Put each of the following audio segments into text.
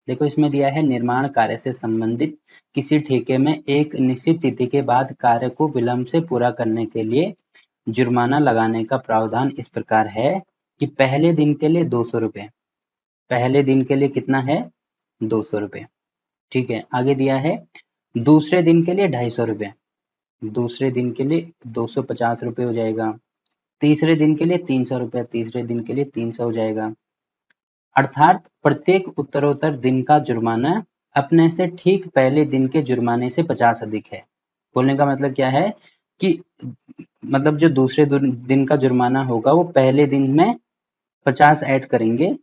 देखो इसमें दिया है निर्माण कार्य से संबंधित किसी ठेके में एक निश्चित तिथि के बाद कार्य को विलंब से पूरा करने के लिए जुर्माना लगाने का प्रावधान इस प्रकार है कि पहले दिन के लिए 200 रुपए। पहले दिन के लिए कितना है? 200 रुपए। ठीक है, आगे दिया है दूसरे दिन के लिए 250 रुपए। दूसरे दिन के लिए 250 रुपए हो जाएगा। तीसरे दिन के लिए 300 रुपए। तीसरे दिन के लिए 300 हो जाएगा। अर्थात प्रत्येक उत्तरोत्तर दिन का जुर्माना अपने से ठीक पहले दिन के जुर्माने से 50 अधिक है। बोलने का मतलब क्या है कि मतलब जो दूसरे दिन का जुर्माना होगा वो पहले दिन में 50 ऐड करेंगे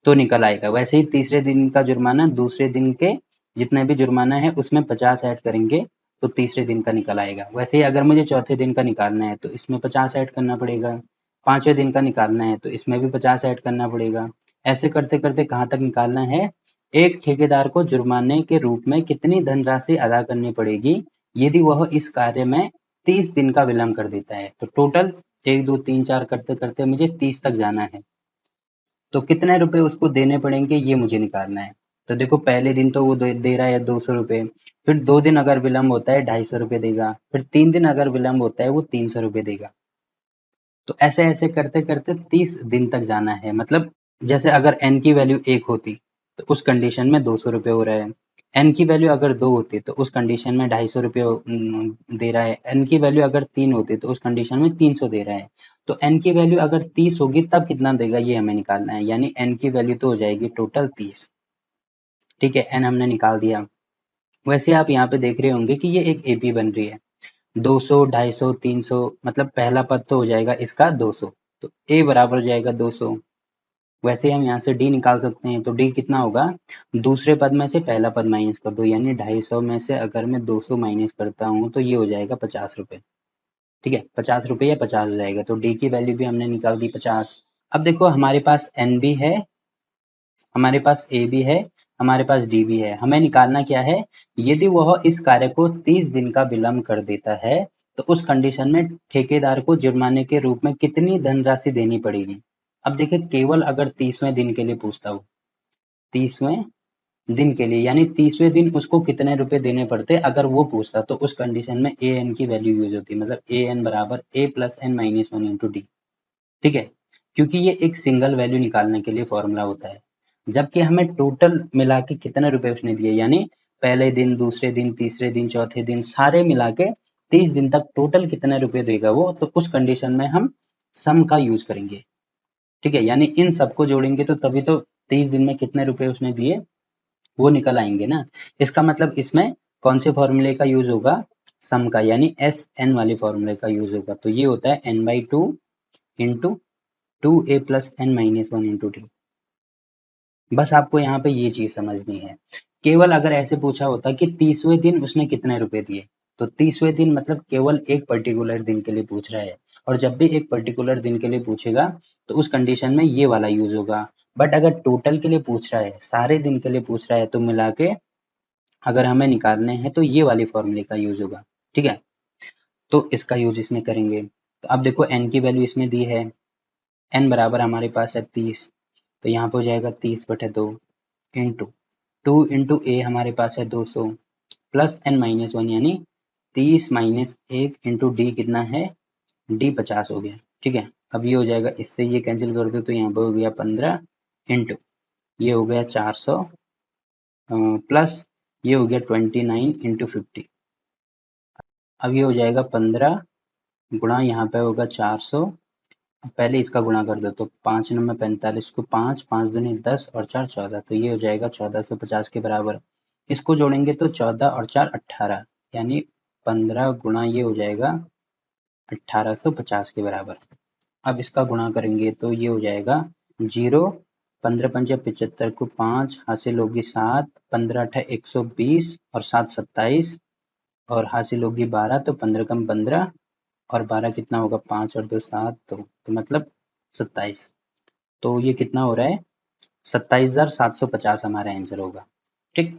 तो निकल आएगा। वैसे ही तीसरे दिन का जुर्माना दूसरे दिन के जितने भी जुर्माना है उसमें 50 ऐड करेंगे तो तीसरे दिन का निकल आएगा। वैसे ही अगर मुझे चौथे दिन का निकालना है तो इसमें 50 ऐड करना पड़ेगा। पांचवें दिन का निकालना है तो इसमें भी 50 ऐड करना पड़ेगा। ऐसे करते करते कहाँ तक निकालना है? एक ठेकेदार को जुर्माने के रूप में कितनी धनराशि अदा करनी पड़ेगी यदि वह इस कार्य में 30 दिन का विलंब कर देता है। तो टोटल 1 2 3 4 करते करते मुझे 30 तक जाना है। तो कितने रुपए उसको देने पड़ेंगे ये मुझे निकालना है। तो देखो पहले दिन तो वो दे रहा है 200 रुपए, फिर 2 दिन अगर विलंब होता है 250 रुपए देगा, फिर 3 दिन अगर विलंब होता है वो 300 रुपए देगा। तो ऐसे ऐसे करते करते 30 दिन तक जाना है। मतलब जैसे अगर n की वैल्यू 1 होती तो उस कंडीशन में 200 रुपए हो रहा है। n की वैल्यू अगर 2 होती तो उस कंडीशन में 250 रुपए दे रहा है। n की वैल्यू अगर 3 होती तो उस कंडीशन में 300 दे रहा है। तो n की वैल्यू अगर 30 होगी तब कितना देगा ये हमें निकालना है। यानी n की वैल्यू तो हो जाएगी टोटल 30। ठीक है, n हमने निकाल दिया। वैसे आप यहाँ पे देख रहे होंगे कि ये एक एपी बन रही है। 200, 250, 300 मतलब पहला पद तो हो जाएगा इसका 200। तो a बराबर हो जाएगा 200। वैसे हम यहाँ से d निकाल सकते हैं। तो d कितना होगा? दूसरे पद में से पहला पद माइनस कर दो, यानी 250 में से अगर मैं 200 माइनस करता हूँ तो ये हो जाएगा 50 रुपए। ठीक है, 50 रुपए या 50 हो जाएगा। तो d की वैल्यू भी हमने निकाल दी 50। अब देखो हमारे पास n भी है, हमारे पास a भी है, हमारे पास d भी है। हमें निकालना क्या है? यदि वह इस कार्य को 30 दिन का विलंब कर देता है तो उस कंडीशन में ठेकेदार को जुर्माने के रूप में कितनी धनराशि देनी पड़ेगी। अब देखिए केवल अगर 30वें दिन के लिए पूछता हूँ, 30वें दिन के लिए यानी 30वें दिन उसको कितने रुपए देने पड़ते अगर वो पूछता तो उस कंडीशन में ए एन की वैल्यू यूज होती। मतलब ए एन बराबर A plus N minus one into D. ठीक है, क्योंकि ये एक सिंगल वैल्यू निकालने के लिए फॉर्मूला होता है। जबकि हमें टोटल मिला के कितने रुपए उसने दिए, यानी पहले दिन, दूसरे दिन, तीसरे दिन, चौथे दिन सारे मिला के 30 दिन तक टोटल कितने रुपए देगा वो, तो उस कंडीशन में हम सम का यूज करेंगे। ठीक है, यानी इन सबको जोड़ेंगे तो तभी तो 30 दिन में कितने रुपए उसने दिए वो निकल आएंगे ना। इसका मतलब इसमें कौन से फॉर्मूले का यूज होगा? सम का, यानी एस एन वाले फॉर्मूले का यूज होगा। तो ये होता है n/2 into 2a plus N minus one into d. बस आपको यहाँ पे ये चीज समझनी है। केवल अगर ऐसे पूछा होता कि 30वें दिन उसने कितने रुपए दिए, तो 30वें दिन मतलब केवल एक पर्टिकुलर दिन के लिए पूछ रहा है। और जब भी एक पर्टिकुलर दिन के लिए पूछेगा तो उस कंडीशन में ये वाला यूज होगा। बट अगर टोटल के लिए पूछ रहा है, सारे दिन के लिए पूछ रहा है, तो मिला के अगर हमें निकालने हैं तो ये वाले फॉर्मूले का यूज होगा। ठीक है, तो इसका यूज इसमें करेंगे। तो अब देखो n की वैल्यू इसमें दी है, n बराबर हमारे पास है 30। तो यहाँ पे हो जाएगा 30/2 इंटू 2 इंटू ए हमारे पास है 200 प्लस n माइनस वन, यानी 30 माइनस 1 इंटू डी कितना है? डी 50 हो गया। ठीक है, अब ये हो जाएगा, इससे ये कैंसिल कर दो तो यहाँ पे हो गया 15 इंटू ये हो गया 400 प्लस ये हो गया 29 इंटू 50। अब ये हो जाएगा 15 गुणा यहाँ पे होगा 400। पहले इसका गुणा कर दो तो 5 9 45 को 5 5 दूनी 10 और 4 14, तो ये हो जाएगा 1450 के बराबर। इसको जोड़ेंगे तो 14 और 4 18, यानी 15 गुणा ये हो जाएगा 1850 के बराबर। अब इसका गुणा करेंगे तो ये हो जाएगा 0, 15 पंजे 75 को 5 हासिल होगी 7, 15 अठे 120 और 7 27 और हासिल होगी 12, तो 15 कम 15 और 12 कितना होगा? 5 और 2 7, तो मतलब 27। तो ये कितना हो रहा है? 27,750 हमारा आंसर होगा। ठीक।